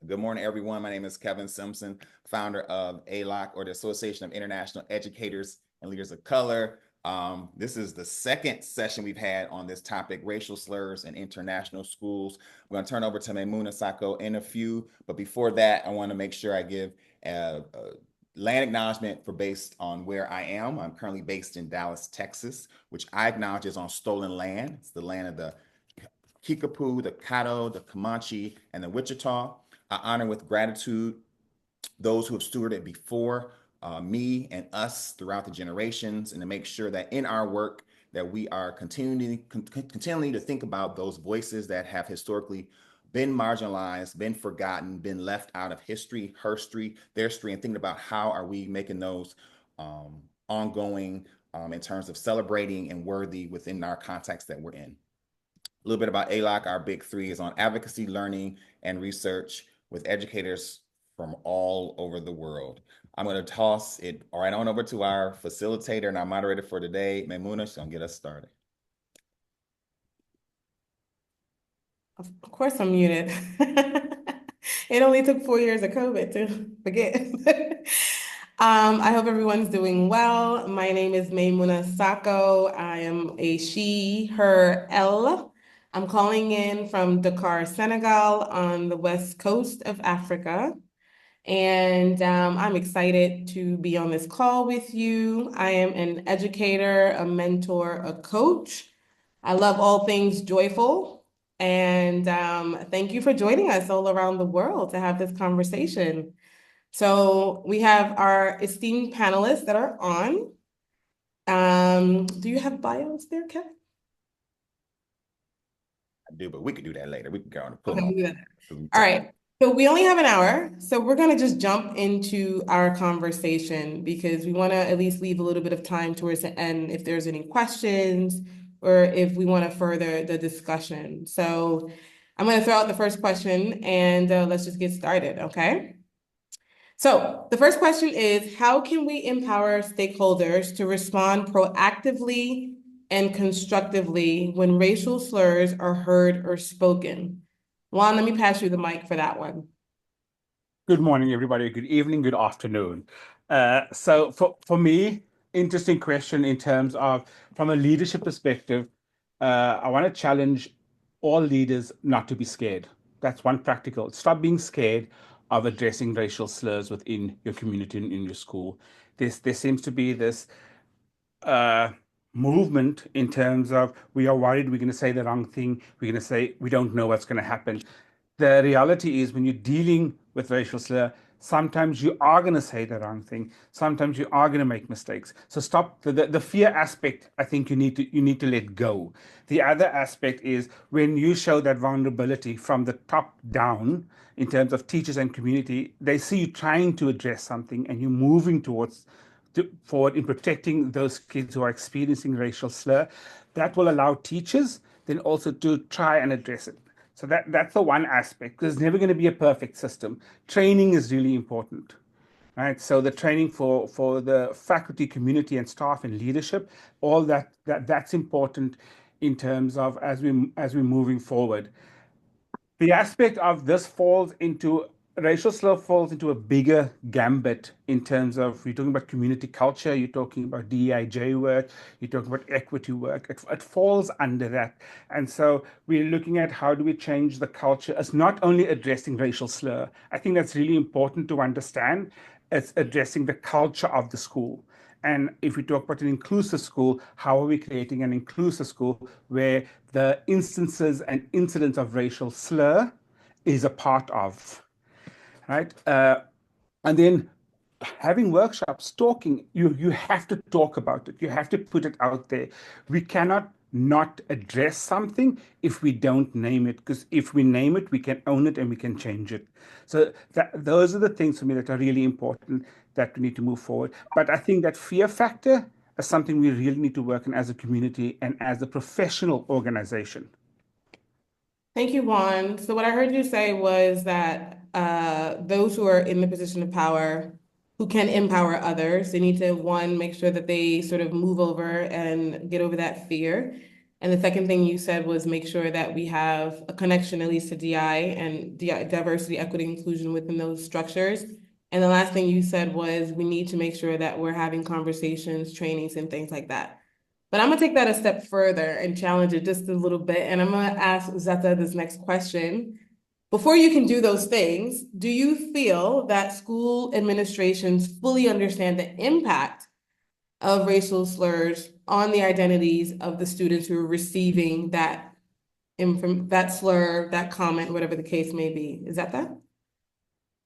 Good morning, everyone. My name is Kevin Simpson, founder of ALOC, or the Association of International Educators and Leaders of Color. This is the second session we've had on this topic, racial slurs in international schools. We're going to turn over to Maimuna Sako in a few, but before that, I want to make sure I give a land acknowledgement for based on where I am. I'm currently based in Dallas, Texas, which I acknowledge is on stolen land. It's the land of the Kickapoo, the Caddo, the Comanche, and the Wichita. I honor with gratitude those who have stewarded before me and us throughout the generations, and to make sure that in our work that we are continually to think about those voices that have historically been marginalized, been forgotten, been left out of history, her history, their history, and thinking about how are we making those ongoing in terms of celebrating and worthy within our context that we're in. A little bit about ALOC. Our big three is on advocacy, learning, and research with educators from all over the world. I'm going to toss it right on over to our facilitator and our moderator for today, Maimuna. She's going to get us started. Of course I'm muted. It only took 4 years of COVID to forget. I hope everyone's doing well. My name is Maimuna Sako. I am a she, her, L. I'm calling in from Dakar, Senegal, on the west coast of Africa. And I'm excited to be on this call with you. I am an educator, a mentor, a coach. I love all things joyful. And thank you for joining us all around the world to have this conversation. So we have our esteemed panelists that are on. Do you have bios there, Kevin? I do, but we could do that later. We can go on and pull Okay, them we on. do that. All right. So we only have an hour, so we're going to just jump into our conversation because we want to at least leave a little bit of time towards the end if there's any questions or if we want to further the discussion. So I'm going to throw out the first question and let's just get started, okay? So the first question is, how can we empower stakeholders to respond proactively and constructively when racial slurs are heard or spoken? Juan, let me pass you the mic for that one. Good morning, everybody. Good evening, good afternoon. So for me, interesting question in terms of from a leadership perspective, I want to challenge all leaders not to be scared. That's one practical. Stop being scared of addressing racial slurs within your community and in your school. There seems to be this uh, movement in terms of we are worried we're going to say the wrong thing. We're going to say we don't know what's going to happen. The reality is when you're dealing with racial slur, sometimes you are going to say the wrong thing. Sometimes you are going to make mistakes. So stop the fear aspect. I think you need to let go. The other aspect is when you show that vulnerability from the top down in terms of teachers and community, they see you trying to address something and you're moving forward in protecting those kids who are experiencing racial slur. That will allow teachers then also to try and address it. So that's the one aspect. There's never going to be a perfect system. Training is really important, right? So the training for the faculty, community, and staff and leadership, all that's important in terms of as we're moving forward. The aspect of this falls into racial slur falls into a bigger gambit in terms of you're talking about community culture, you're talking about DEIJ work, you're talking about equity work. It falls under that. And so we're looking at how do we change the culture as not only addressing racial slur. I think that's really important to understand. It's addressing the culture of the school. And if we talk about an inclusive school, how are we creating an inclusive school where the instances and incidents of racial slur is a part of, right? And then having workshops, talking, you have to talk about it. You have to put it out there. We cannot not address something if we don't name it, because if we name it, we can own it and we can change it. So those are the things for me that are really important that we need to move forward. But I think that fear factor is something we really need to work on as a community and as a professional organization. Thank you, Juan. So what I heard you say was that those who are in the position of power, who can empower others, they need to, one, make sure that they sort of move over and get over that fear. And the second thing you said was make sure that we have a connection at least to DI and diversity, equity, inclusion within those structures. And the last thing you said was we need to make sure that we're having conversations, trainings, and things like that. But I'm gonna take that a step further and challenge it just a little bit. And I'm gonna ask Zeta this next question. Before you can do those things, do you feel that school administrations fully understand the impact of racial slurs on the identities of the students who are receiving that slur, that comment, whatever the case may be? Is that?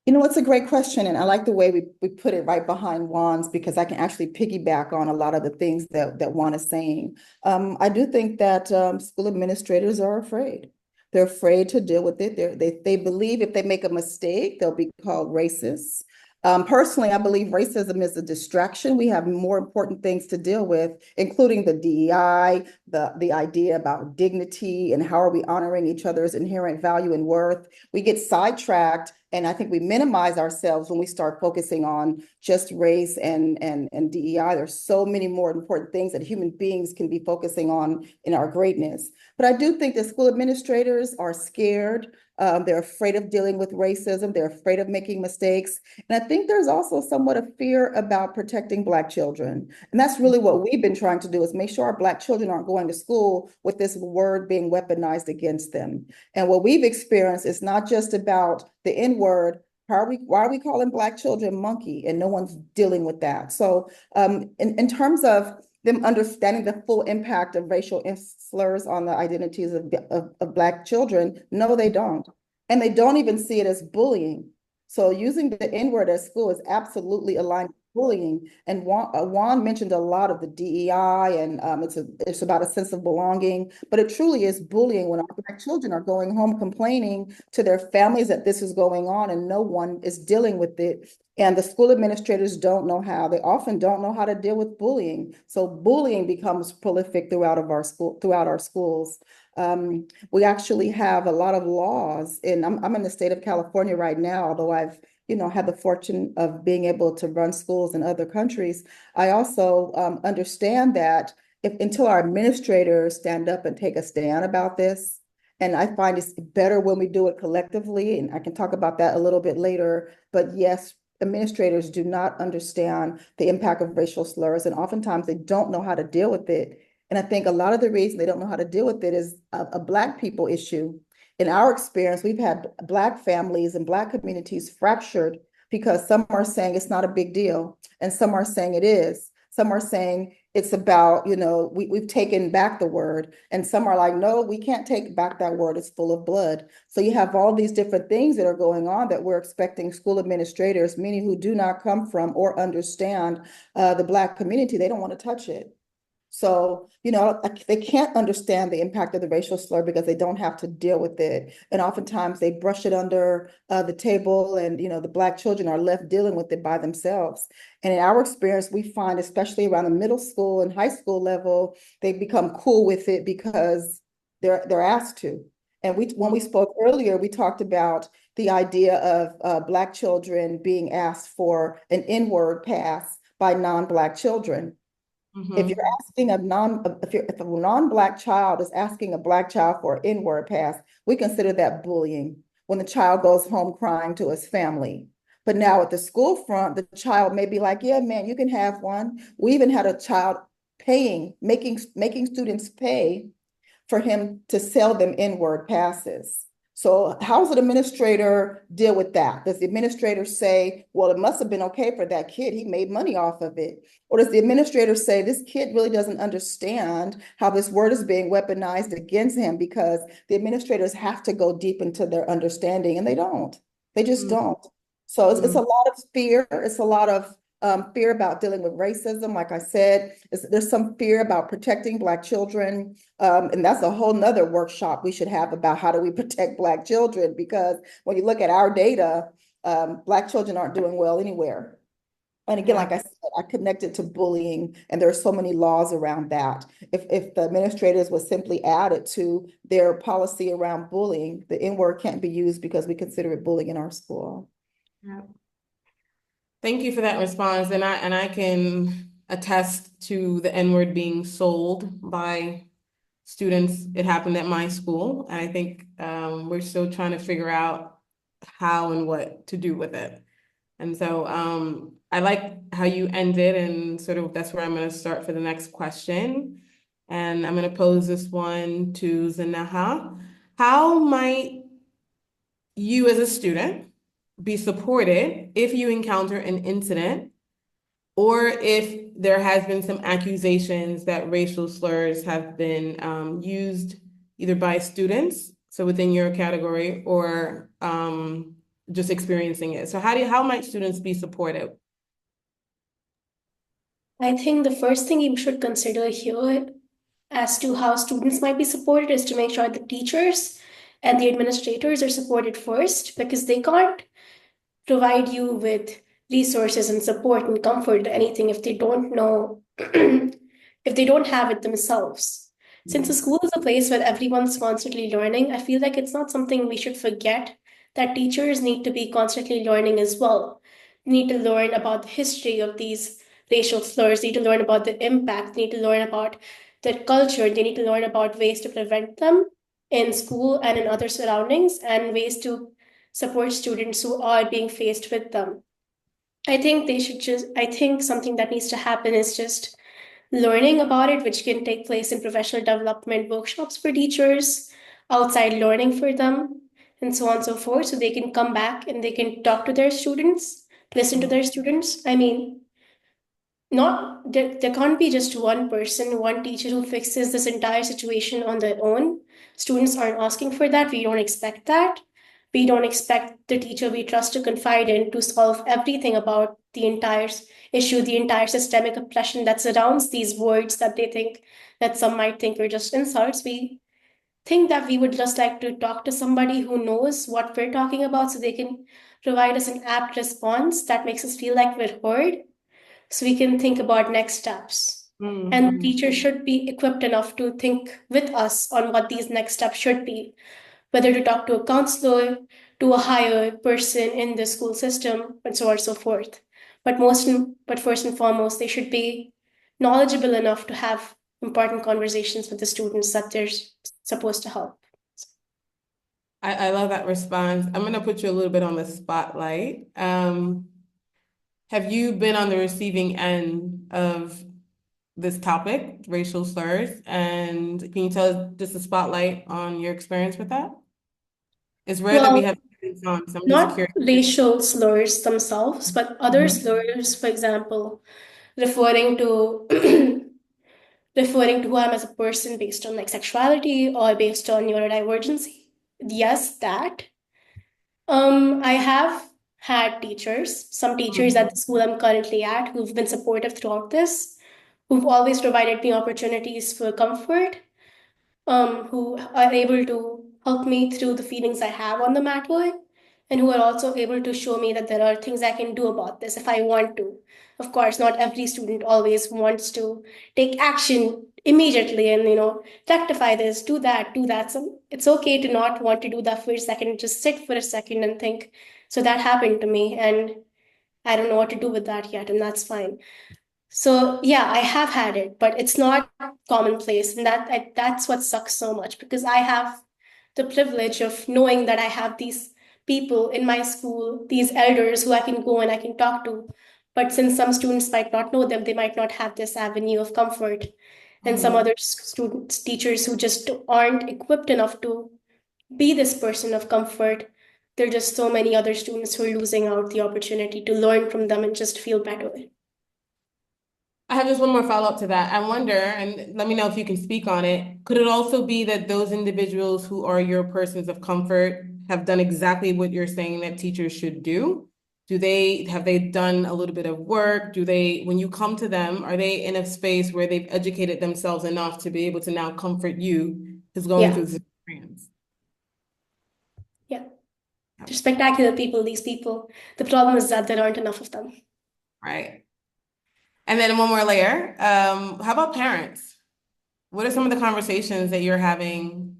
You know, it's a great question. And I like the way we put it right behind Juan's, because I can actually piggyback on a lot of the things that Juan is saying. I do think that school administrators are afraid. They're afraid to deal with it. They believe if they make a mistake, they'll be called racist. Personally, I believe racism is a distraction. We have more important things to deal with, including the DEI, the idea about dignity and how are we honoring each other's inherent value and worth. We get sidetracked, and I think we minimize ourselves when we start focusing on just race and DEI. There's so many more important things that human beings can be focusing on in our greatness. But I do think that school administrators are scared. They're afraid of dealing with racism. They're afraid of making mistakes. And I think there's also somewhat of fear about protecting Black children. And that's really what we've been trying to do, is make sure our Black children aren't going to school with this word being weaponized against them. And what we've experienced is not just about the N-word. Why are we calling Black children monkey? And no one's dealing with that. So in terms of them understanding the full impact of racial slurs on the identities of Black children, no, they don't. And they don't even see it as bullying. So using the N-word at school is absolutely aligned with bullying. And Juan mentioned a lot of the DEI, and it's about a sense of belonging, but it truly is bullying when our Black children are going home complaining to their families that this is going on and no one is dealing with it. And the school administrators don't know how. They often don't know how to deal with bullying. So bullying becomes prolific throughout our schools. We actually have a lot of laws, and I'm in the state of California right now, although I've had the fortune of being able to run schools in other countries. I also understand that until our administrators stand up and take a stand about this, and I find it's better when we do it collectively, and I can talk about that a little bit later, but yes, administrators do not understand the impact of racial slurs, and oftentimes they don't know how to deal with it. And I think a lot of the reason they don't know how to deal with it is a Black people issue. In our experience, we've had Black families and Black communities fractured because some are saying it's not a big deal, and some are saying it is. Some are saying it's about, we've taken back the word, and some are like, no, we can't take back that word. It's full of blood. So you have all these different things that are going on that we're expecting school administrators, many who do not come from or understand the Black community, they don't want to touch it. So, they can't understand the impact of the racial slur because they don't have to deal with it. And oftentimes they brush it under the table, and, the Black children are left dealing with it by themselves. And in our experience, we find, especially around the middle school and high school level, they become cool with it because they're asked to. And when we spoke earlier, we talked about the idea of Black children being asked for an N-word pass by non-Black children. If you're asking if a non-Black child is asking a Black child for an N-word pass, we consider that bullying when the child goes home crying to his family. But now at the school front, the child may be like, yeah, man, you can have one. We even had a child making students pay for him to sell them N-word passes. So how does an administrator deal with that? Does the administrator say, well, it must have been okay for that kid, he made money off of it? Or does the administrator say, this kid really doesn't understand how this word is being weaponized against him? Because the administrators have to go deep into their understanding, and they don't. They just don't. So it's a lot of fear. It's a lot of fear about dealing with racism. Like I said, there's some fear about protecting Black children. And that's a whole nother workshop we should have about how do we protect Black children, because when you look at our data, Black children aren't doing well anywhere. And again, like I said, I connected to bullying, and there are so many laws around that. If the administrators was simply added to their policy around bullying, the N-word can't be used because we consider it bullying in our school. Yeah. Thank you for that response. And I can attest to the N-word being sold by students, it happened at my school, and I think we're still trying to figure out how and what to do with it. And so I like how you ended, and sort of that's where I'm going to start for the next question. And I'm going to pose this one to Zanaha. How might you as a student be supported if you encounter an incident or if there has been some accusations that racial slurs have been used either by students, so within your category, or just experiencing it? So how might students be supported? I think the first thing you should consider here as to how students might be supported is to make sure the teachers and the administrators are supported first, because they can't provide you with resources and support and comfort anything if they don't know if they don't have it themselves. Since the school is a place where everyone's constantly learning, I feel like it's not something we should forget that teachers need to be constantly learning as well. They need to learn about the history of these racial slurs, they need to learn about the impact, they need to learn about the culture, they need to learn about ways to prevent them in school and in other surroundings, and ways to support students who are being faced with them. I think something that needs to happen is just learning about it, which can take place in professional development workshops for teachers, outside learning for them, and so on and so forth. So they can come back and they can talk to their students, listen to their students. I mean, not there can't be just one person, one teacher who fixes this entire situation on their own. Students aren't asking for that. We don't expect that. We don't expect the teacher we trust to confide in to solve everything about the entire issue, the entire systemic oppression that surrounds these words that they think that some might think are just insults. We think that we would just like to talk to somebody who knows what we're talking about so they can provide us an apt response that makes us feel like we're heard, so we can think about next steps. And the teacher should be equipped enough to think with us on what these next steps should be, whether to talk to a counselor, to a higher person in the school system, and so on and so forth. But first and foremost, they should be knowledgeable enough to have important conversations with the students that they're supposed to help. I love that response. I'm going to put you a little bit on the spotlight. Have you been on the receiving end of this topic, racial slurs? And can you tell us just a spotlight on your experience with that? It's rare that we have students on, so I'm just Not curious. racial slurs themselves, but other slurs, for example, referring to referring to who I am as a person based on like sexuality or based on neurodivergency. Yes, that. I have had teachers, some teachers at the school I'm currently at, who've been supportive throughout this, who've always provided me opportunities for comfort, who are able to help me through the feelings I have on the matter, and who are also able to show me that there are things I can do about this if I want to. Of course, not every student always wants to take action immediately and rectify this, do that, do that. So it's okay to not want to do that for a second, just sit for a second and think. So that happened to me, and I don't know what to do with that yet, and that's fine. So yeah, I have had it, but it's not commonplace, and that's what sucks so much, because I have the privilege of knowing that I have these people in my school, these elders who I can go and I can talk to. But since some students might not know them, they might not have this avenue of comfort, and some other students, teachers who just aren't equipped enough to be this person of comfort. There are just so many other students who are losing out the opportunity to learn from them and just feel better. I have just one more follow-up to that. I wonder, and let me know if you can speak on it. Could it also be that those individuals who are your persons of comfort have done exactly what you're saying that teachers should do? Have they done a little bit of work? When you come to them, are they in a space where they've educated themselves enough to be able to now comfort you who's going through this experience? Yeah. They're spectacular people, these people. The problem is that there aren't enough of them. Right. And then one more layer. How about parents? What are some of the conversations that you're having,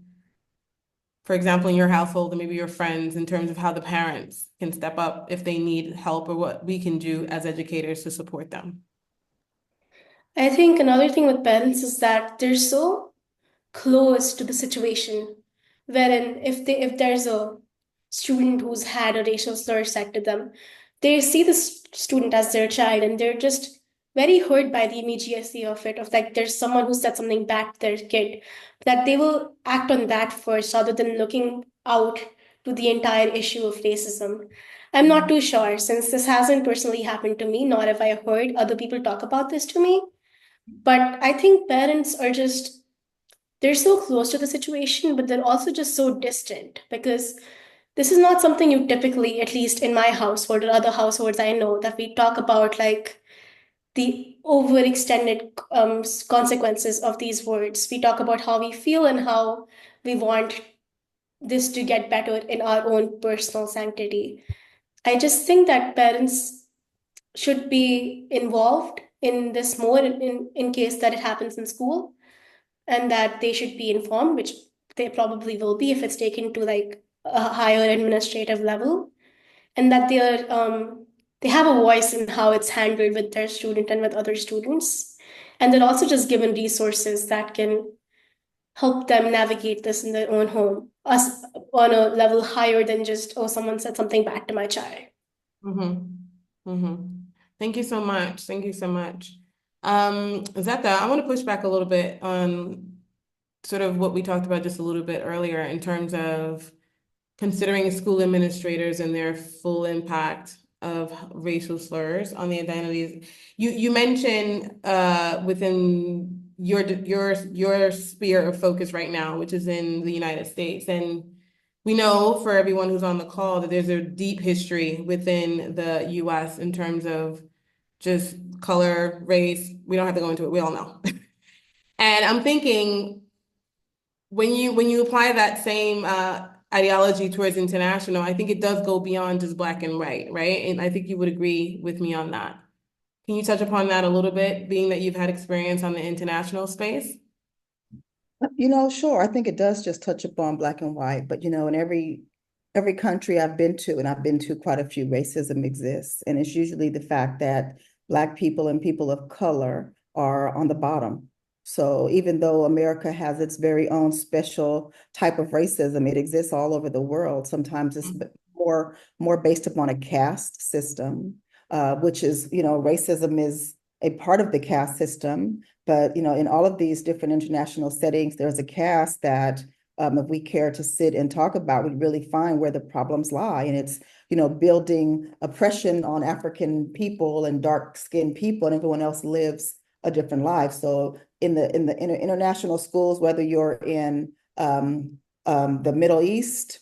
for example, in your household and maybe your friends, in terms of how the parents can step up if they need help, or what we can do as educators to support them? I think another thing with parents is that they're so close to the situation, wherein if there's a student who's had a racial slur said to them, they see the student as their child, and they're just very hurt by the immediacy of it, of like there's someone who said something bad to their kid, that they will act on that first rather than looking out to the entire issue of racism. I'm not too sure, since this hasn't personally happened to me, nor have I heard other people talk about this to me. But I think parents are just, they're so close to the situation, but they're also just so distant, because this is not something you typically, at least in my household or other households I know, that we talk about like the overextended consequences of these words. We talk about how we feel and how we want this to get better in our own personal sanctity. I just think that parents should be involved in this more in case that it happens in school, and that they should be informed, which they probably will be if it's taken to like a higher administrative level, and that they have a voice in how it's handled with their student and with other students, and they're also just given resources that can help them navigate this in their own home, us on a level higher than just, oh, someone said something bad to my child. Mm-hmm. Mm-hmm. Thank you so much. Thank you so much. Zeta, I want to push back a little bit on sort of what we talked about just a little bit earlier in terms of considering school administrators and their full impact of racial slurs on the identities. You mentioned within your sphere of focus right now, which is in the United States, and we know for everyone who's on the call that there's a deep history within the US in terms of just color, race. We don't have to go into it, we all know. And I'm thinking when you apply that same ideology towards international, I think it does go beyond just black and white, right? And I think you would agree with me on that. Can you touch upon that a little bit, being that you've had experience on the international space? Sure. I think it does just touch upon black and white, but in every country I've been to, and I've been to quite a few, racism exists. And it's usually the fact that Black people and people of color are on the bottom. So even though America has its very own special type of racism, it exists all over the world. Sometimes it's more based upon a caste system, which is, racism is a part of the caste system. But, in all of these different international settings, there's a caste that if we care to sit and talk about, we really find where the problems lie. And it's, building oppression on African people and dark-skinned people, and everyone else lives a different life. So in the international schools, whether you're in the Middle East,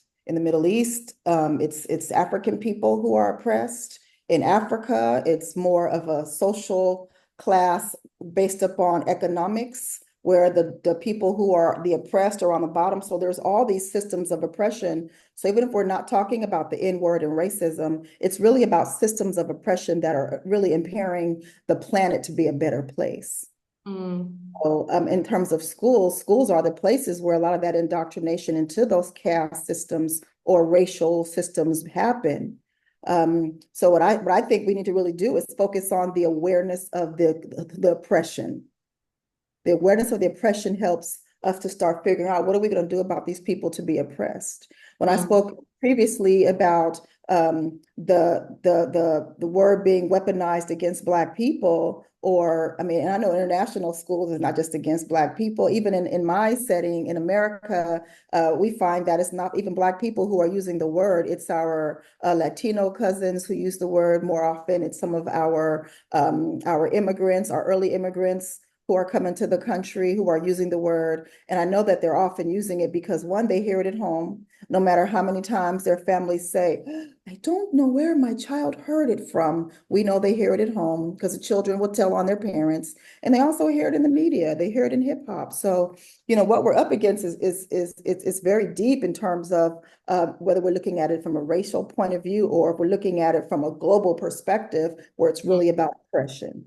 it's African people who are oppressed. In Africa, it's more of a social class based upon economics, where the people who are the oppressed are on the bottom. So there's all these systems of oppression. So even if we're not talking about the N-word and racism, it's really about systems of oppression that are really impairing the planet to be a better place. So in terms of schools are the places where a lot of that indoctrination into those caste systems or racial systems happen. So what I think we need to really do is focus on the awareness of the oppression. The awareness of the oppression helps us to start figuring out what are we going to do about these people to be oppressed. When I spoke previously about the word being weaponized against Black people, and I know international schools is not just against Black people. Even in my setting in America, we find that it's not even Black people who are using the word. It's our Latino cousins who use the word more often. It's some of our immigrants, our early immigrants who are coming to the country, who are using the word. And I know that they're often using it because, one, they hear it at home, no matter how many times their families say, I don't know where my child heard it from. We know they hear it at home because the children will tell on their parents. And they also hear it in the media. They hear it in hip hop. So, what we're up against is very deep in terms of whether we're looking at it from a racial point of view or if we're looking at it from a global perspective where it's really about oppression.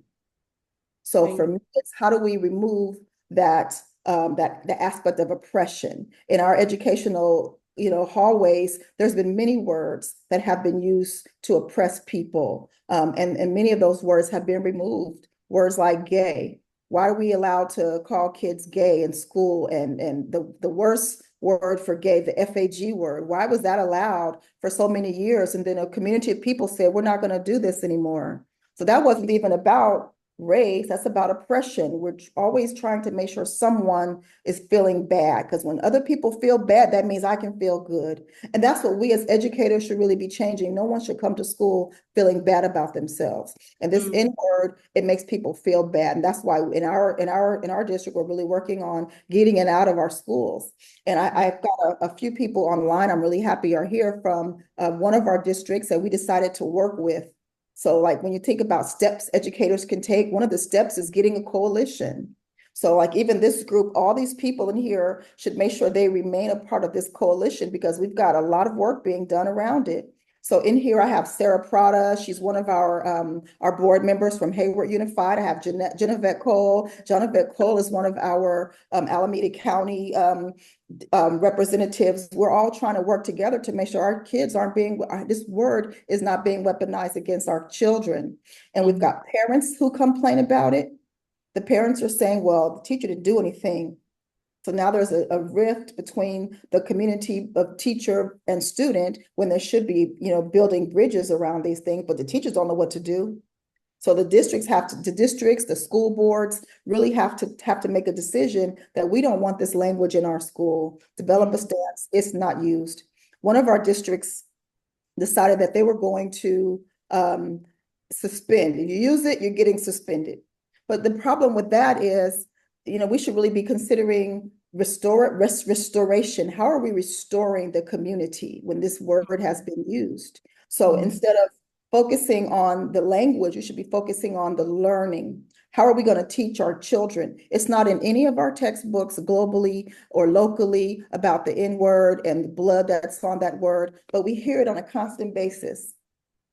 So for me, it's how do we remove that the aspect of oppression in our educational hallways? There's been many words that have been used to oppress people, and many of those words have been removed. Words like gay, Why are we allowed to call kids gay in school and the worst word for gay, the FAG word? Why was that allowed for so many years? And then a community of people said, we're not going to do this anymore. So that wasn't even about race, that's about oppression. We're always trying to make sure someone is feeling bad, because when other people feel bad, that means I can feel good. And that's what we as educators should really be changing. No one should come to school feeling bad about themselves. And this N word, it makes people feel bad. And that's why in our district, we're really working on getting it out of our schools. And I've got a few people online I'm really happy are here from one of our districts that we decided to work with. So like when you think about steps educators can take, one of the steps is getting a coalition. So like even this group, all these people in here should make sure they remain a part of this coalition, because we've got a lot of work being done around it. So in here I have Sarah Prada. She's one of our board members from Hayward Unified. I have Genevieve Cole. Genevieve Cole is one of our Alameda County representatives. We're all trying to work together to make sure our kids aren't being, this word is not being weaponized against our children. And we've got parents who complain about it. The parents are saying, well, the teacher didn't do anything. So now there's a rift between the community of teacher and student, when there should be, building bridges around these things, but the teachers don't know what to do. So the districts the school boards really have to make a decision that we don't want this language in our school. Develop a stance, it's not used. One of our districts decided that they were going to suspend. If you use it, you're getting suspended. But the problem with that is, we should really be considering restoration. How are we restoring the community when this word has been used? So instead of focusing on the language, you should be focusing on the learning. How are we going to teach our children? It's not in any of our textbooks globally or locally about the N word and the blood that's on that word, but we hear it on a constant basis.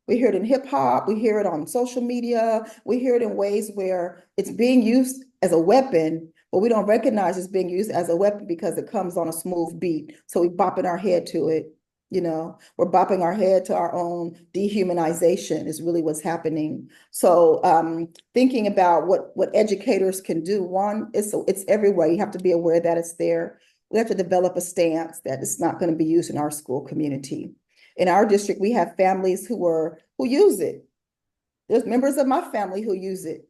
We hear it in hip hop, we hear it on social media, we hear it in ways where it's being used as a weapon, but we don't recognize it's being used as a weapon because it comes on a smooth beat. So we bopping our head to it. We're bopping our head to our own dehumanization is really what's happening. So thinking about what educators can do, one, it's everywhere. You have to be aware that it's there. We have to develop a stance that it's not going to be used in our school community. In our district, we have families who use it. There's members of my family who use it,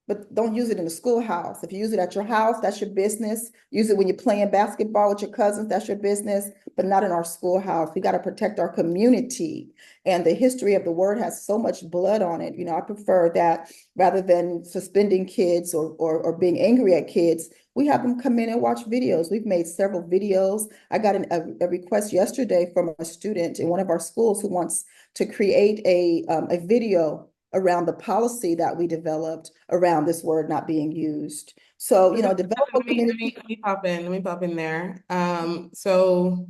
but don't use it in the schoolhouse. If you use it at your house, that's your business. Use it when you're playing basketball with your cousins, that's your business, but not in our schoolhouse. We got to protect our community. And the history of the word has so much blood on it. I prefer that rather than suspending kids or being angry at kids, we have them come in and watch videos. We've made several videos. I got a request yesterday from a student in one of our schools who wants to create a video around the policy that we developed around this word not being used. So, develop a community. Let me pop in there. So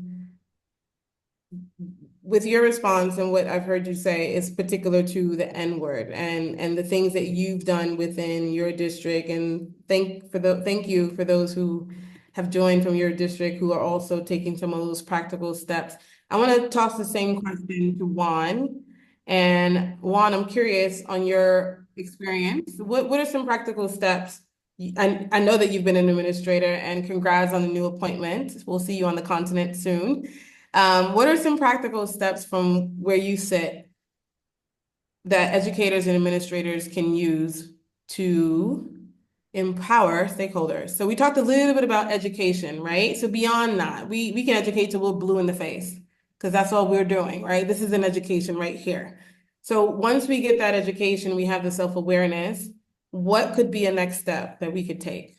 with your response and what I've heard you say is particular to the N word and the things that you've done within your district. And thank you for those who have joined from your district who are also taking some of those practical steps. I want to toss the same question to Juan. And Juan, I'm curious on your experience. What are some practical steps? I know that you've been an administrator, and congrats on the new appointment. We'll see you on the continent soon. What are some practical steps from where you sit that educators and administrators can use to empower stakeholders? So we talked a little bit about education, right? So beyond that, we can educate till we're blue in the face, because that's all we're doing, right? This is an education right here. So once we get that education, we have the self-awareness, what could be a next step that we could take?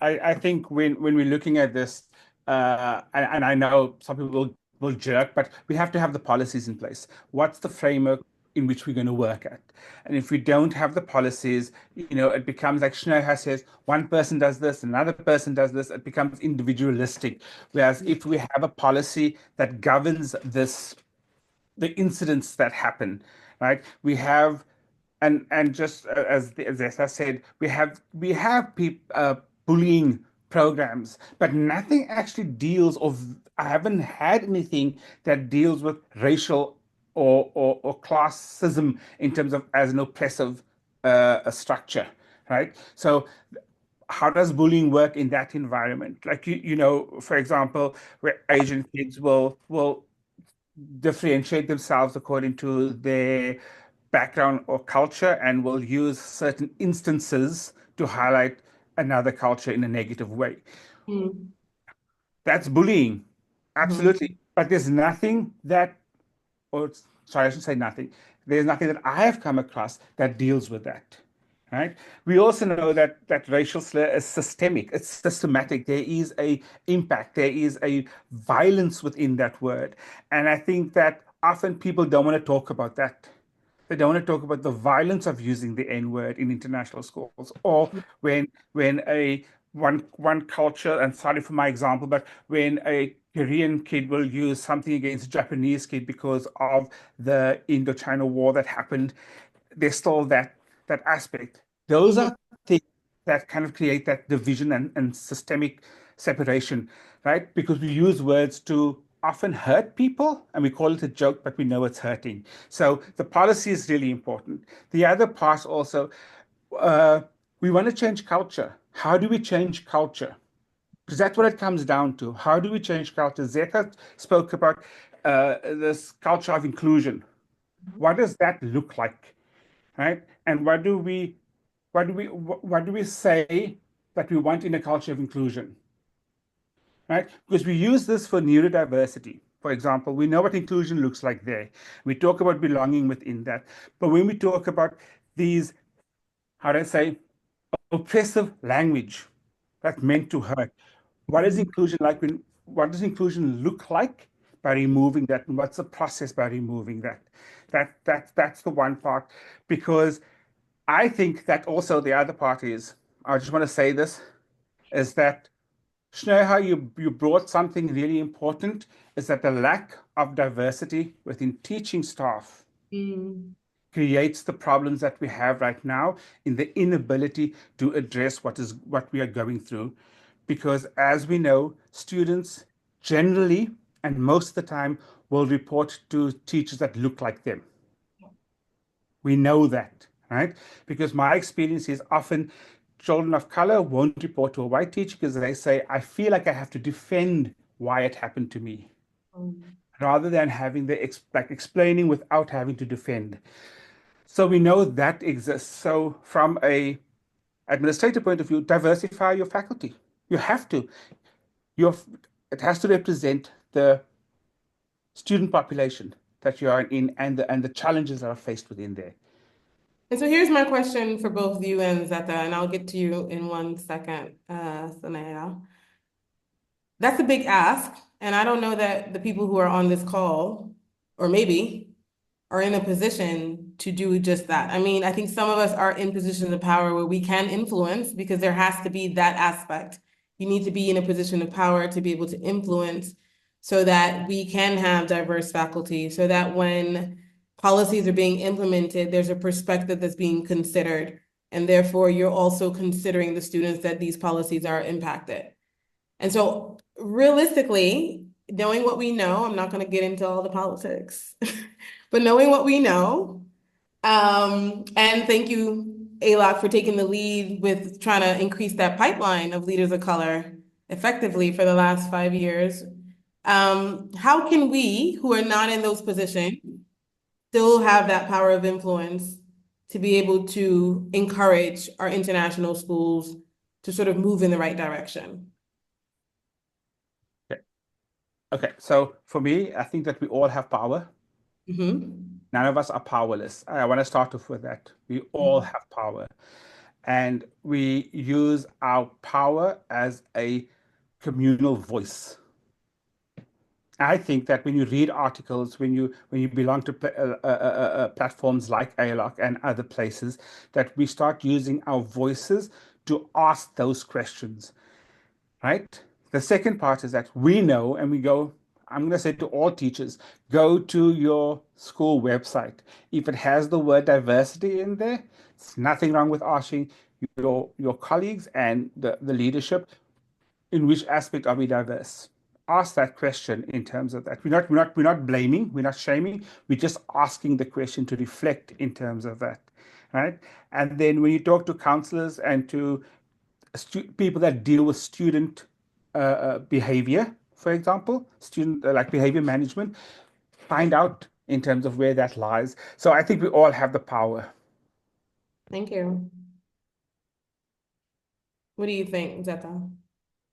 I think when we're looking at this, and I know some people will jerk, but we have to have the policies in place. What's the framework in which we're going to work at? And if we don't have the policies, it becomes like Schneider says, one person does this, another person does this, it becomes individualistic. Whereas if we have a policy that governs the incidents that happen, right? We have, and just as I said, we have bullying programs, but nothing actually deals I haven't had anything that deals with racial or classism in terms of as an oppressive structure, right? So how does bullying work in that environment? Like for example, where Asian kids will differentiate themselves according to their background or culture and will use certain instances to highlight another culture in a negative way. Mm. That's bullying, Mhm. absolutely. But there's nothing that, or sorry, I should say nothing. There's nothing that I have come across that deals with that. Right? We also know that racial slur is systemic, it's systematic. There is a impact, there is a violence within that word. And I think that often people don't want to talk about that. They don't want to talk about the violence of using the N word in international schools, or when a one culture, and sorry for my example, but when a Korean kid will use something against a Japanese kid because of the Indochina War that happened, there's still that aspect. Those Mhm. are things that kind of create that division and systemic separation, right? Because we use words to often hurt people and we call it a joke, but we know it's hurting. So the policy is really important. The other part also, uh, we want to change culture. How do we change culture? Because that's what it comes down to. How do we change culture? Zeka spoke about this culture of inclusion. What does that look like, right? And what do we say that we want in a culture of inclusion, right? Because we use this for neurodiversity. For example, we know what inclusion looks like there. We talk about belonging within that. But when we talk about these, how do I say, oppressive language that's meant to hurt, what is Mhm. inclusion like what does inclusion look like by removing that? And what's the process by removing that? That's the one part. Because I think that also the other part is, I just want to say this, is that Shneha, you brought something really important, is that the lack of diversity within teaching staff Mm. creates the problems that we have right now in the inability to address what we are going through. Because as we know, students generally and most of the time will report to teachers that look like them. We know that, right? Because my experience is often children of color won't report to a white teacher because they say, I feel like I have to defend why it happened to me, Mm. rather than having like explaining without having to defend. So we know that exists. So from a administrative point of view, diversify your faculty. You have to. Your it has to represent the student population that you are in and the challenges that are faced within there. And so here's my question for both you and Zeta, and I'll get to you in 1 second, Sanaya. That's a big ask, and I don't know that the people who are on this call, or maybe, are in a position to do just that. I mean, I think some of us are in positions of power where we can influence because there has to be that aspect. You need to be in a position of power to be able to influence so that we can have diverse faculty, so that when policies are being implemented, there's a perspective that's being considered. And therefore, you're also considering the students that these policies are impacted. And so realistically, knowing what we know, I'm not going to get into all the politics, but knowing what we know, and thank you, ALOC, for taking the lead with trying to increase that pipeline of leaders of color effectively for the last 5 years. How can we, who are not in those positions, still have that power of influence to be able to encourage our international schools to sort of move in the right direction? Okay. Okay. So for me, I think that we all have power. Mm-hmm. None of us are powerless. I want to start off with that. We all have power. And we use our power as a communal voice. I think that when you read articles, when you belong to platforms like ALOC and other places, that we start using our voices to ask those questions, right? The second part is that we know and we go, I'm going to say to all teachers, go to your school website. If it has the word diversity in there, it's nothing wrong with asking your colleagues and the leadership, in which aspect are we diverse? Ask that question in terms of that. We're not blaming, we're not shaming, we're just asking the question to reflect in terms of that. Right. And then when you talk to counselors and to people that deal with student behavior, for example, student like behavior management, find out in terms of where that lies. So I think we all have the power. Thank you. What do you think, Zeta?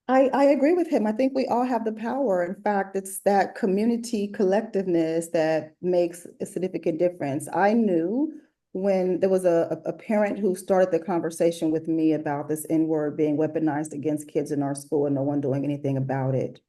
I agree with him. I think we all have the power. In fact, it's that community collectiveness that makes a significant difference. I knew when there was a parent who started the conversation with me about this N-word being weaponized against kids in our school and no one doing anything about it.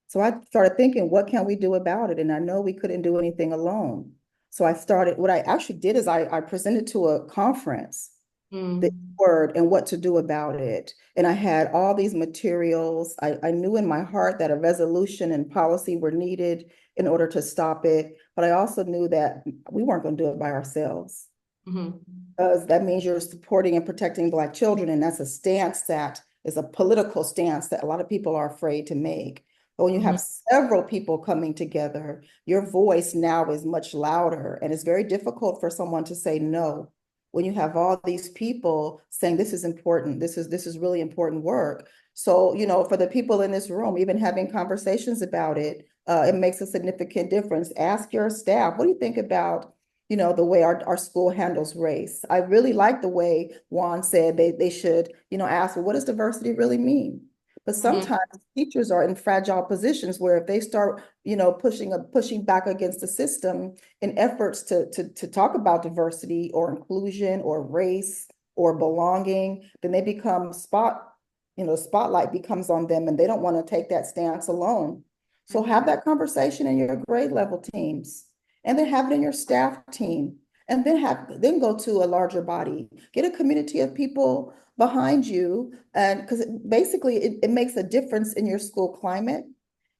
So I started thinking, what can we do about it? And I know we couldn't do anything alone. So what I actually did is I presented to a conference the word and what to do about it. And I had all these materials. I knew in my heart that a resolution and policy were needed in order to stop it. But I also knew that we weren't going to do it by ourselves. Because that means you're supporting and protecting Black children. And that's a stance that is a political stance that a lot of people are afraid to make. But when you have several people coming together, your voice now is much louder. And it's very difficult for someone to say no when you have all these people saying this is important, this is really important work. So, for the people in this room, even having conversations about it, it makes a significant difference. Ask your staff, what do you think about, the way our school handles race? I really like the way Juan said they should, ask, well, what does diversity really mean? But sometimes teachers are in fragile positions where if they start, pushing back against the system in efforts to talk about diversity or inclusion or race or belonging, then they become spotlight becomes on them and they don't want to take that stance alone. So have that conversation in your grade level teams and then have it in your staff team and then go to a larger body, get a community of people behind you. And because basically it makes a difference in your school climate.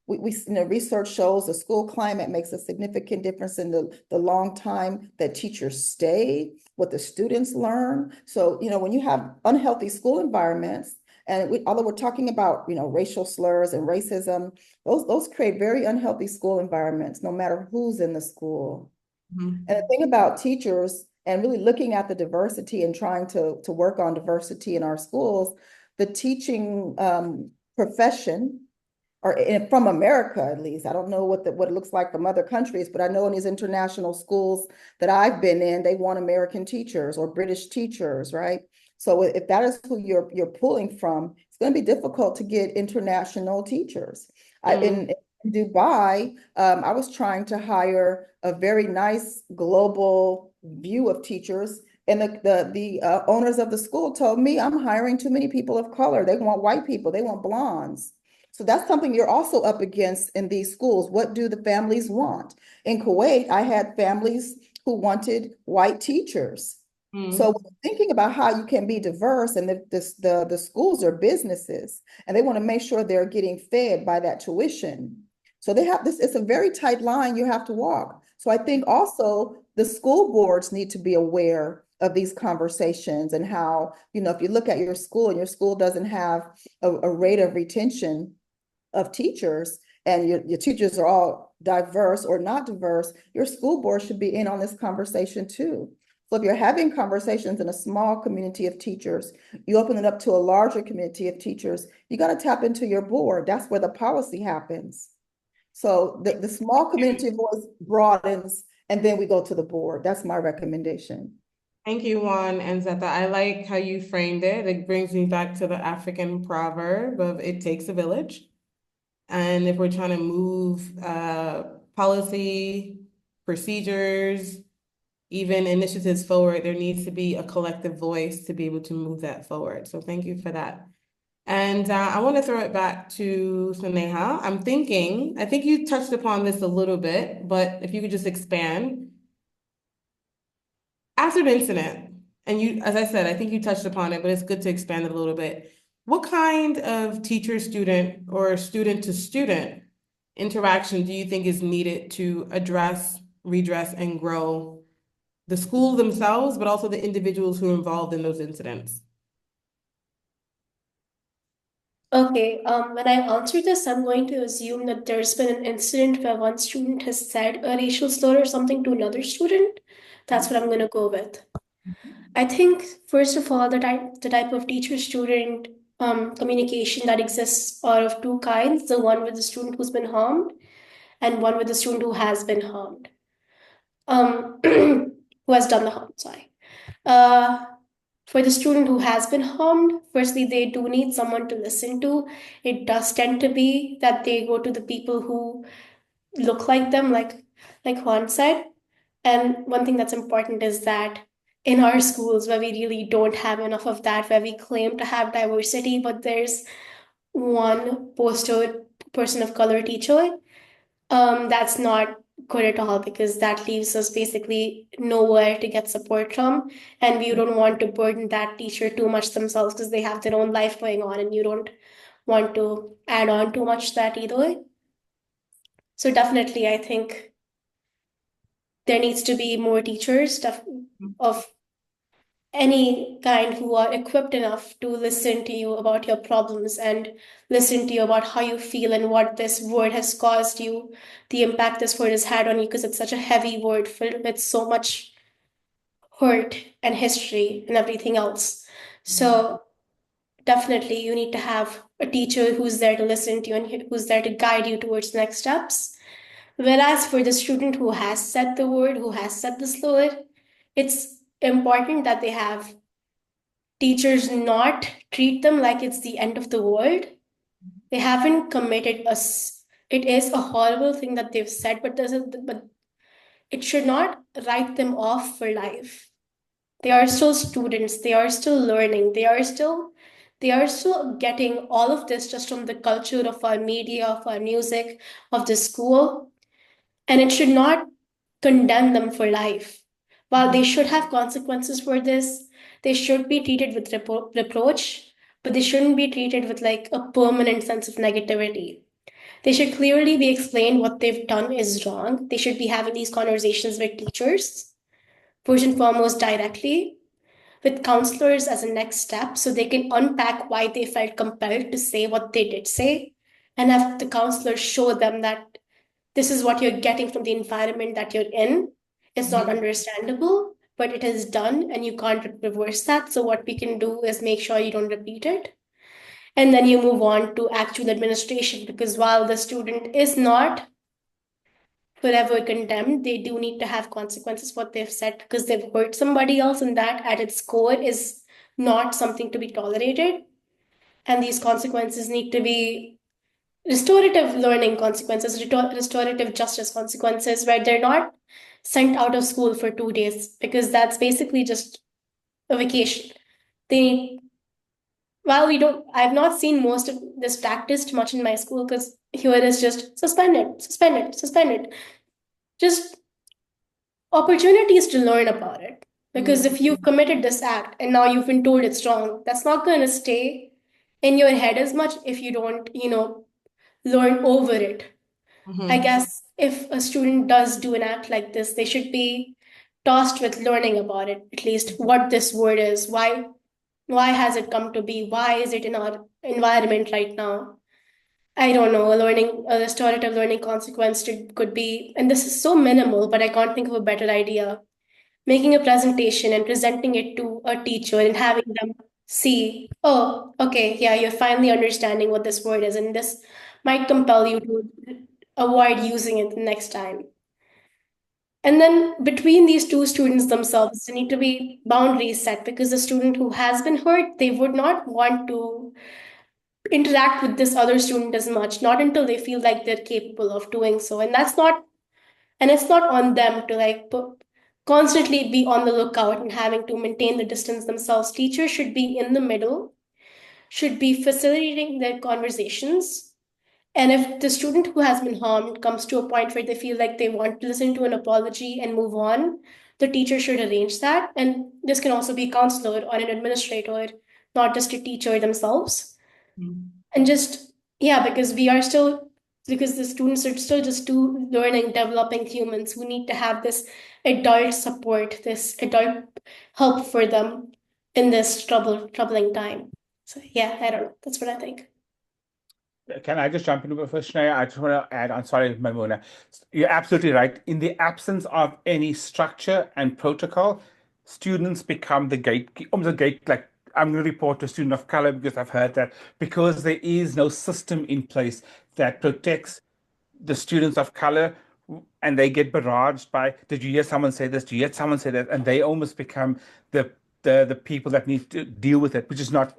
Research shows the school climate makes a significant difference in the long time that teachers stay, what the students learn. So, when you have unhealthy school environments, and although we're talking about, racial slurs and racism, those create very unhealthy school environments, no matter who's in the school. And the thing about teachers and really looking at the diversity and trying to work on diversity in our schools, the teaching profession, or from America at least. I don't know what it looks like from other countries, but I know in these international schools that I've been in, they want American teachers or British teachers, right? So if that is who you're pulling from, it's going to be difficult to get international teachers. In Dubai, I was trying to hire a very nice global view of teachers. And the owners of the school told me, I'm hiring too many people of color. They want white people. They want blondes. So that's something you're also up against in these schools. What do the families want? In Kuwait, I had families who wanted white teachers. So thinking about how you can be diverse, and the schools are businesses, and they want to make sure they're getting fed by that tuition. So they have this, it's a very tight line you have to walk. So I think also the school boards need to be aware of these conversations and how, if you look at your school and your school doesn't have a rate of retention of teachers and your teachers are all diverse or not diverse, your school board should be in on this conversation too. So if you're having conversations in a small community of teachers, you open it up to a larger community of teachers, you got to tap into your board. That's where the policy happens. So the small community voice broadens and then we go to the board. That's my recommendation. Thank you, Juan and Zeta. I like how you framed it. It brings me back to the African proverb of it takes a village. And if we're trying to move policy, procedures, even initiatives forward, there needs to be a collective voice to be able to move that forward. So thank you for that. And I want to throw it back to Sneha. I think you touched upon this a little bit, but if you could just expand. After the incident, and you, as I said, I think you touched upon it, but it's good to expand it a little bit. What kind of teacher-student or student-to-student interaction do you think is needed to address, redress, and grow the school themselves, but also the individuals who are involved in those incidents? Okay, when I answer this, I'm going to assume that there's been an incident where one student has said a racial slur or something to another student. That's what I'm going to go with. I think, first of all, the type of teacher-student communication that exists are of two kinds, the one with the student who's been harmed and one with the student who has been harmed, who has done the harm, sorry. Uh, for the student who has been harmed, firstly, they do need someone to listen to. It does tend to be that they go to the people who look like them, like Juan said. And one thing that's important is that in our schools where we really don't have enough of that, where we claim to have diversity, but there's one poster person of color teacher, that's not good at all because that leaves us basically nowhere to get support from. And we don't want to burden that teacher too much themselves because they have their own life going on and you don't want to add on too much to that either. So definitely, I think there needs to be more teachers of any kind who are equipped enough to listen to you about your problems and listen to you about how you feel and what this word has caused you, the impact this word has had on you, because it's such a heavy word filled with so much hurt and history and everything else. So definitely you need to have a teacher who's there to listen to you and who's there to guide you towards the next steps. Whereas for the student who has said the word, who has said the slur, it's important that they have teachers not treat them like it's the end of the world. They haven't committed us. It is a horrible thing that they've said, but it should not write them off for life. They are still students. They are still learning. They are still getting all of this just from the culture of our media, of our music, of the school. And it should not condemn them for life. While they should have consequences for this, they should be treated with reproach, but they shouldn't be treated with like a permanent sense of negativity. They should clearly be explained what they've done is wrong. They should be having these conversations with teachers, first and foremost, directly, with counselors as a next step, so they can unpack why they felt compelled to say what they did say, and have the counselors show them that this is what you're getting from the environment that you're in. It's not understandable, but it is done and you can't reverse that. So, what we can do is make sure you don't repeat it. And then you move on to actual administration because while the student is not forever condemned, they do need to have consequences for what they've said because they've hurt somebody else, and that at its core is not something to be tolerated. And these consequences need to be restorative learning consequences, restorative justice consequences, where they're not sent out of school for 2 days because that's basically just a vacation. They, while we don't, I've not seen most of this practiced much in my school because here it is just suspended, suspended, suspended. Just opportunities to learn about it. Because if you've committed this act and now you've been told it's wrong, that's not going to stay in your head as much if you don't, learn over it. I guess if a student does do an act like this, they should be tasked with learning about it, at least what this word is, why has it come to be, why is it in our environment right now. I don't know, a restorative learning consequence could be, and this is so minimal, but I can't think of a better idea. Making a presentation and presenting it to a teacher and having them see, oh, okay, yeah, you're finally understanding what this word is, and this might compel you to avoid using it the next time. And then between these two students themselves, there need to be boundaries set because the student who has been hurt, they would not want to interact with this other student as much, not until they feel like they're capable of doing so. And it's not on them to constantly be on the lookout and having to maintain the distance themselves. Teachers should be in the middle, should be facilitating their conversations. And if the student who has been harmed comes to a point where they feel like they want to listen to an apology and move on, the teacher should arrange that. And this can also be a counselor or an administrator, not just a teacher themselves. And just, yeah, because the students are still just two learning, developing humans who need to have this adult support, this adult help for them in this troubling time. So yeah, I don't know. That's what I think. Can I just jump in first, Shreya? I just want to add on, sorry, Mamuna. You're absolutely right. In the absence of any structure and protocol, students become the gate, almost a gate, like I'm going to report to a student of color because I've heard that, because there is no system in place that protects the students of color, and they get barraged by, did you hear someone say this? Did you hear someone say that? And they almost become the the people that need to deal with it, which is not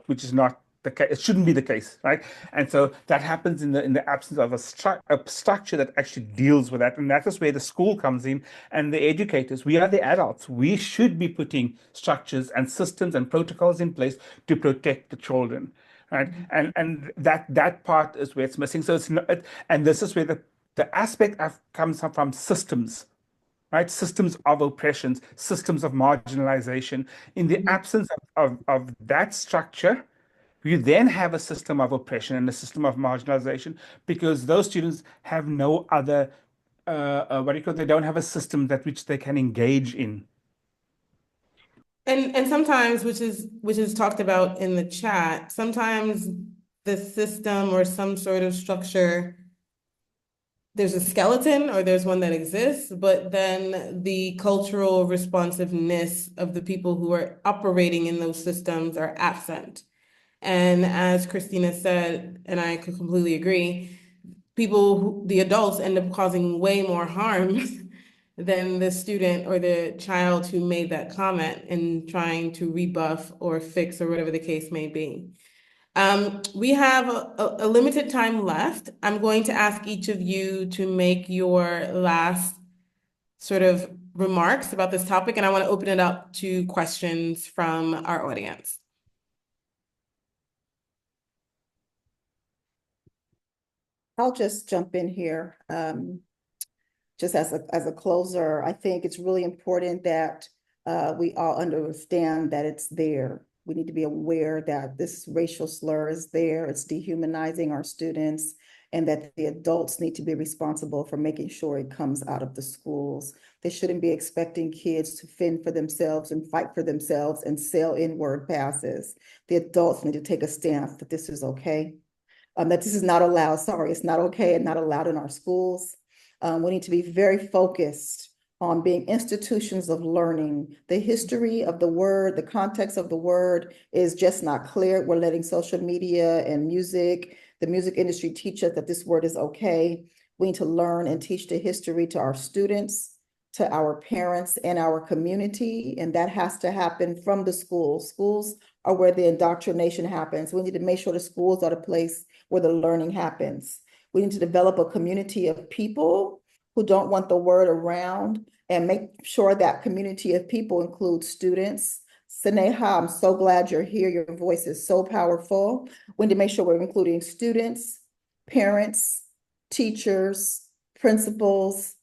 the case. It shouldn't be the case, right? And so that happens in the absence of a structure that actually deals with that. And that is where the school comes in, and the educators. We are the adults. We should be putting structures and systems and protocols in place to protect the children, right? And that part is where it's missing. So it's not, and this is where the aspect comes from systems, right? Systems of oppressions, systems of marginalization. In the absence of that structure, you then have a system of oppression and a system of marginalization, because those students have no other, what do you call it? They don't have a system that which they can engage in. And sometimes, which is talked about in the chat, sometimes the system or some sort of structure, there's a skeleton or there's one that exists, but then the cultural responsiveness of the people who are operating in those systems are absent. And as Christina said, and I could completely agree, the adults end up causing way more harm than the student or the child who made that comment in trying to rebuff or fix or whatever the case may be. We have a limited time left. I'm going to ask each of you to make your last sort of remarks about this topic, and I want to open it up to questions from our audience. I'll just jump in here. Just as a closer, I think it's really important that we all understand that it's there. We need to be aware that this racial slur is there. It's dehumanizing our students, and that the adults need to be responsible for making sure it comes out of the schools. They shouldn't be expecting kids to fend for themselves and fight for themselves and sell in-word passes. The adults need to take a stance that this is okay. That this is not allowed. Sorry, it's not okay and not allowed in our schools. We need to be very focused on being institutions of learning. The history of the word, the context of the word is just not clear. We're letting social media and music, the music industry teach us that this word is okay. We need to learn and teach the history to our students, to our parents, and our community, and that has to happen from the schools. Schools are where the indoctrination happens. We need to make sure the schools are the place where the learning happens. We need to develop a community of people who don't want the word around, and make sure that community of people includes students. Saneha, I'm so glad you're here. Your voice is so powerful. We need to make sure we're including students, parents, teachers, principals,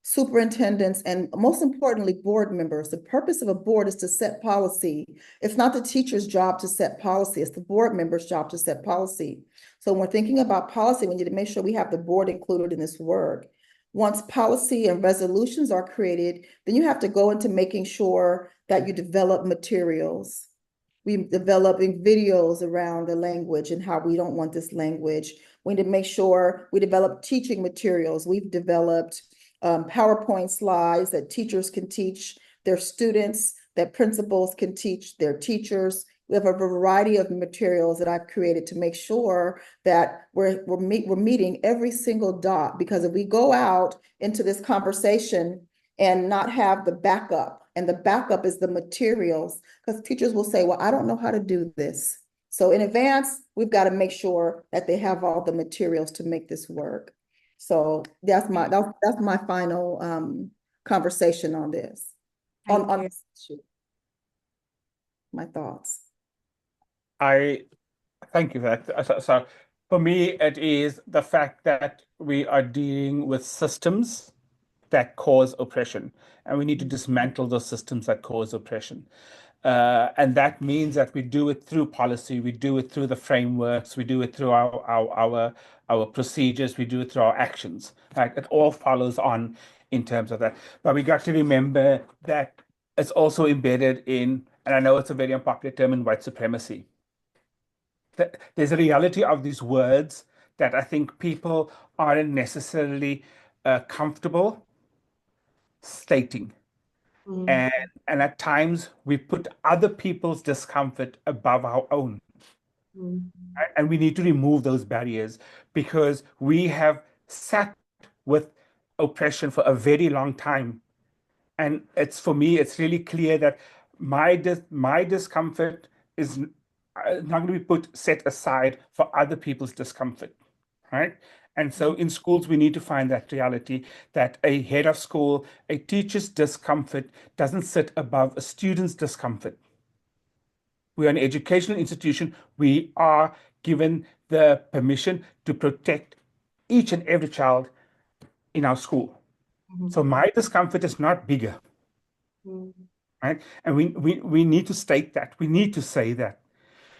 superintendents, and most importantly, board members. The purpose of a board is to set policy. It's not the teacher's job to set policy. It's the board member's job to set policy. So when we're thinking about policy, we need to make sure we have the board included in this work. Once policy and resolutions are created, then you have to go into making sure that you develop materials. We're developing videos around the language and how we don't want this language. We need to make sure we develop teaching materials. We've developed PowerPoint slides that teachers can teach their students, that principals can teach their teachers. We have a variety of materials that I've created to make sure that we're meeting every single dot, because if we go out into this conversation and not have the backup, and the backup is the materials, because teachers will say, well, I don't know how to do this. So in advance, we've got to make sure that they have all the materials to make this work. So that's my final conversation on this. On this issue. My thoughts. I thank you for that. So for me, it is the fact that we are dealing with systems that cause oppression, and we need to dismantle those systems that cause oppression. And that means that we do it through policy, we do it through the frameworks, we do it through our procedures, we do it through our actions. Right? It all follows on in terms of that. But we got to remember that it's also embedded in, and I know it's a very unpopular term, in white supremacy. There's a reality of these words that I think people aren't necessarily comfortable stating. Mm, And at times we put other people's discomfort above our own. mm, And we need to remove those barriers because we have sat with oppression for a very long time. And it's for me, it's really clear that my discomfort is not going to be put set aside for other people's discomfort, right? And so in schools, we need to find that reality that a head of school, a teacher's discomfort doesn't sit above a student's discomfort. We are an educational institution. We are given the permission to protect each and every child in our school. So mhm, my discomfort is not bigger, mm, right? And we need to state that. We need to say that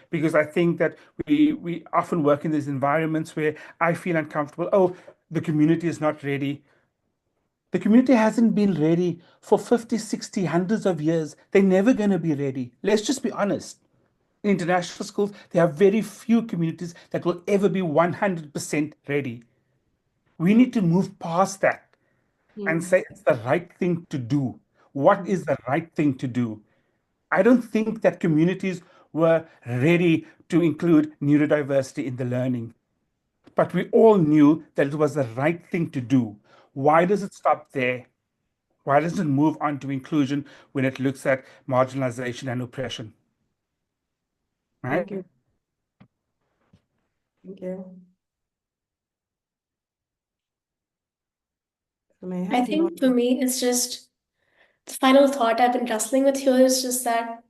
because I think that we often work in these environments where I feel uncomfortable. Oh, the community is not ready. The community hasn't been ready for 50, 60, hundreds of years. They're never going to be ready. Let's just be honest. In international schools, there are very few communities that will ever be 100% ready. We need to move past that and mm, say it's the right thing to do. What mm. is the right thing to do? I don't think that communities were ready to include neurodiversity in the learning, but we all knew that it was the right thing to do. Why does it stop there? Why doesn't it move on to inclusion when it looks at marginalization and oppression? Thank Right? you. Thank you. I Samaya, do you think want for me, it's just the final thought I've been wrestling with here is just that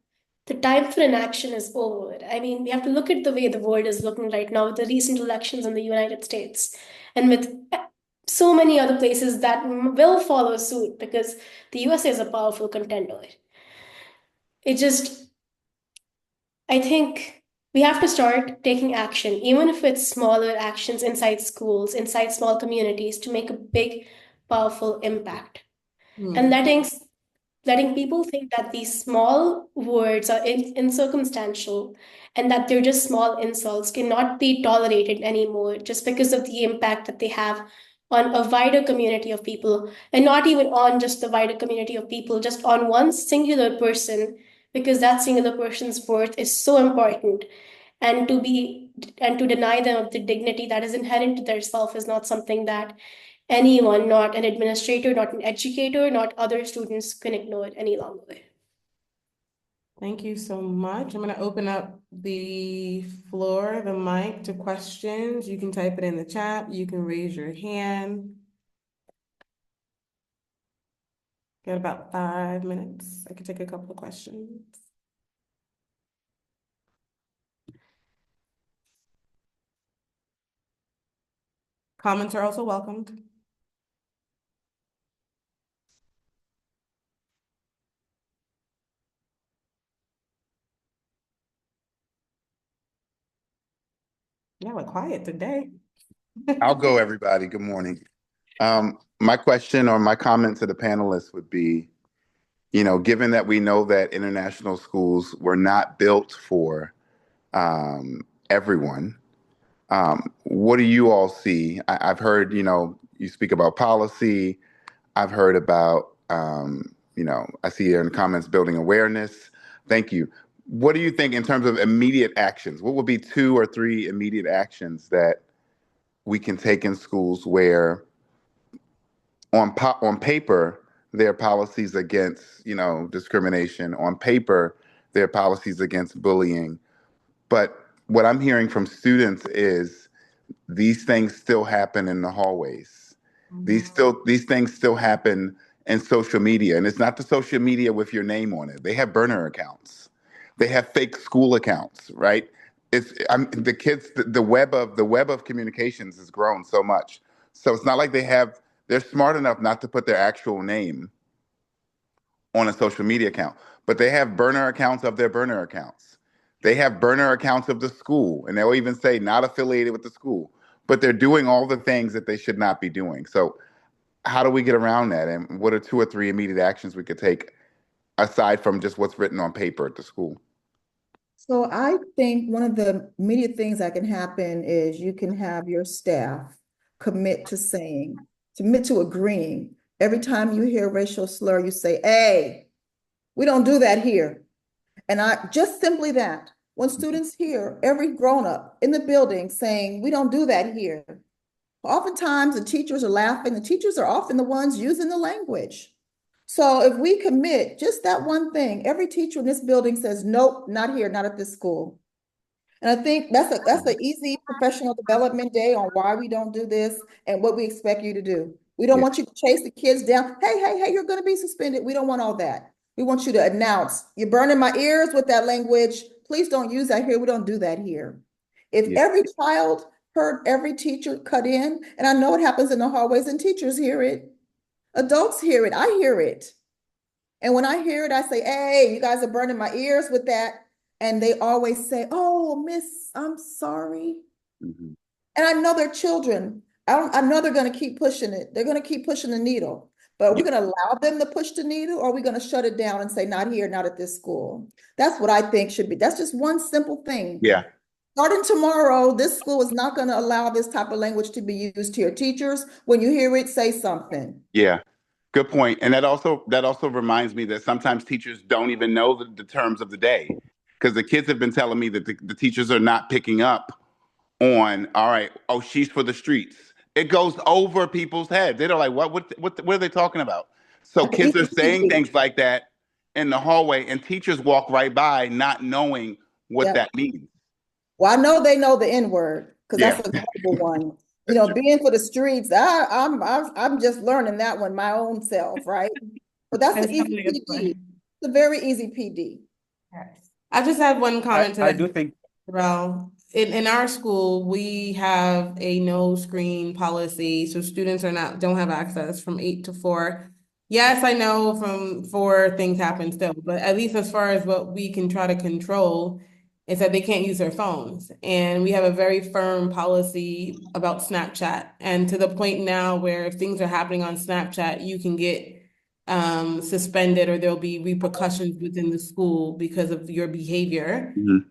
the time for inaction is over. I mean, we have to look at the way the world is looking right now with the recent elections in the United States and with so many other places that will follow suit because the USA is a powerful contender. It just, I think we have to start taking action, even if it's smaller actions inside schools, inside small communities, to make a big, powerful impact. And Mm, letting people think that these small words are incircumstantial and that they're just small insults cannot be tolerated anymore just because of the impact that they have on a wider community of people, and not even on just the wider community of people, just on one singular person, because that singular person's worth is so important. And to deny them of the dignity that is inherent to their self is not something that anyone, not an administrator, not an educator, not other students, can ignore it any longer. Thank you so much. I'm going to open up the floor, the mic to questions. You can type it in the chat. You can raise your hand. Got about 5 minutes. I can take a couple of questions. Comments are also welcomed. Yeah, we're quiet today. I'll go, everybody. Good morning. My question or my comment to the panelists would be, given that we know that international schools were not built for everyone, what do you all see? I've heard, you speak about policy. I've heard about, I see here in the comments building awareness. Thank you. What do you think in terms of immediate actions? What would be 2 or 3 immediate actions that we can take in schools where on paper there are policies against discrimination, on paper there are policies against bullying, but what I'm hearing from students is these things still happen in the hallways. These things still happen in social media, and it's not the social media with your name on it. They have burner accounts. They have fake school accounts, right? The kids. The web of communications has grown so much, so it's not like they're smart enough not to put their actual name on a social media account, but they have burner accounts of their burner accounts. They have burner accounts of the school, and they'll even say not affiliated with the school, but they're doing all the things that they should not be doing. So, how do we get around that? And what are 2 or 3 immediate actions we could take aside from just what's written on paper at the school? So I think one of the immediate things that can happen is you can have your staff commit to agreeing Every time you hear a racial slur, you say, hey, we don't do that here. And I just simply that, when students hear every grown-up in the building saying, we don't do that here, oftentimes the teachers are laughing. The teachers are often the ones using the language. So if we commit just that one thing, every teacher in this building says, nope, not here, not at this school. And I think that's an easy professional development day on why we don't do this and what we expect you to do. We don't Yeah. want you to chase the kids down. Hey, you're going to be suspended. We don't want all that. We want you to announce, you're burning my ears with that language. Please don't use that here. We don't do that here. If Yeah. every child heard every teacher cut in, and I know it happens in the hallways and teachers hear it, adults hear it, I hear it. And when I hear it, I say, hey, you guys are burning my ears with that. And they always say, oh, miss, I'm sorry. Mhm. And I know they're children. I know they're going to keep pushing it. They're going to keep pushing the needle. But are we going to allow them to push the needle, or are we going to shut it down and say, not here, not at this school? That's what I think should be. That's just one simple thing. Yeah. Starting tomorrow, this school is not going to allow this type of language to be used here. Teachers, when you hear it, say something. Yeah. Good point. And that also reminds me that sometimes teachers don't even know the terms of the day, because the kids have been telling me that the teachers are not picking up on, all right, oh, she's for the streets. It goes over people's heads. They're like, what are they talking about? So At the kids are saying ECTC. things like that in the hallway, and teachers walk right by not knowing what Yep. that means. Well, I know they know the N word because Yeah. that's a global one. You That's know, true. being for the streets, I'm just learning that one my own self, right? But that's And the easy somebody else PD. It's a very easy PD. I just had one comment to I that. do think Well, in our school, we have a no screen policy, so students don't have access from 8 to 4. Yes, I know from 4 things happen still, but at least as far as what we can try to control is that they can't use their phones. And we have a very firm policy about Snapchat. And to the point now where if things are happening on Snapchat, you can get suspended, or there'll be repercussions within the school because of your behavior, Mhm.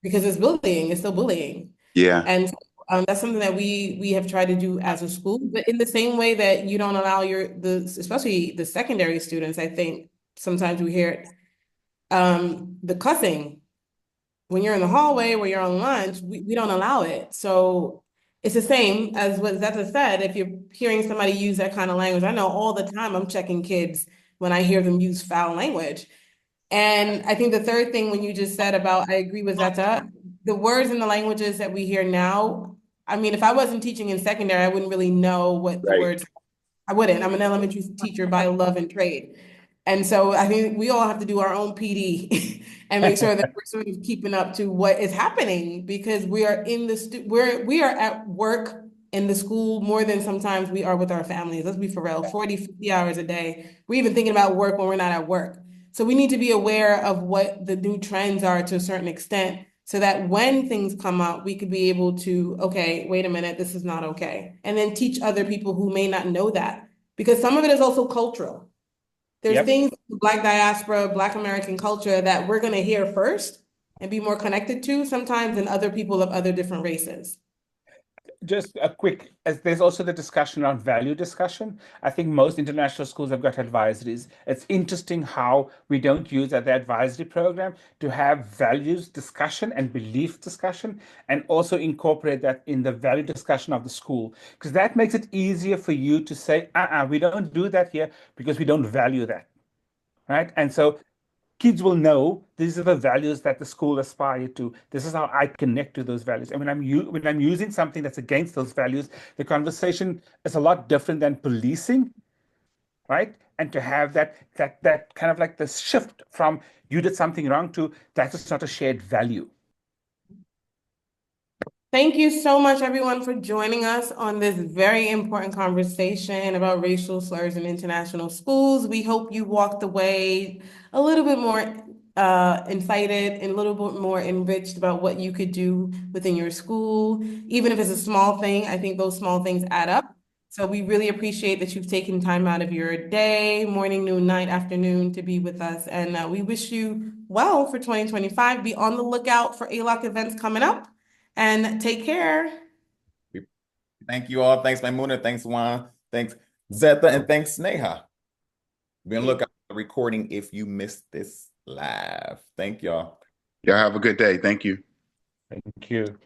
because it's bullying, it's still bullying. Yeah. And that's something that we have tried to do as a school, but in the same way that you don't allow especially the secondary students, I think sometimes we hear it, the cussing when you're in the hallway, where you're on lunch, we don't allow it. So it's the same as what Zeta said. If you're hearing somebody use that kind of language, I know all the time I'm checking kids when I hear them use foul language. And I think the third thing, when you just said about, I agree with Zeta, the words and the languages that we hear now, I mean, if I wasn't teaching in secondary, I wouldn't really know what the Right. words, I wouldn't. I'm an elementary teacher by love and trade. And so I think we all have to do our own PD and make sure that we're sort of keeping up to what is happening, because we are in we are at work in the school more than sometimes we are with our families. Let's be for real, 40, 50 hours a day. We're even thinking about work when we're not at work. So we need to be aware of what the new trends are to a certain extent, so that when things come up, we could be able to, okay, wait a minute, this is not okay. And then teach other people who may not know that, because some of it is also cultural. There's Yep. things, Black diaspora, Black American culture, that we're going to hear first and be more connected to sometimes than other people of other different races. Just a quick, as there's also the discussion around value discussion. I think most international schools have got advisories. It's interesting how we don't use the advisory program to have values discussion and belief discussion, and also incorporate that in the value discussion of the school, because that makes it easier for you to say, we don't do that here because we don't value that, right? And so kids will know these are the values that the school aspire to. This is how I connect to those values. And when I'm using something that's against those values, the conversation is a lot different than policing, right? And to have that kind of like the shift from you did something wrong to that is not a shared value. Thank you so much, everyone, for joining us on this very important conversation about racial slurs in international schools. We hope you walked away a little bit more incited and a little bit more enriched about what you could do within your school. Even if it's a small thing, I think those small things add up. So we really appreciate that you've taken time out of your day, morning, noon, night, afternoon, to be with us. And we wish you well for 2025. Be on the lookout for ALOC events coming up. And take care. Thank you all. Thanks, Maimuna. Thanks, Juan. Thanks, Zetha, and thanks, Sneha. Be on the lookout for the recording if you missed this live. Thank y'all. Y'all have a good day. Thank you. Thank you.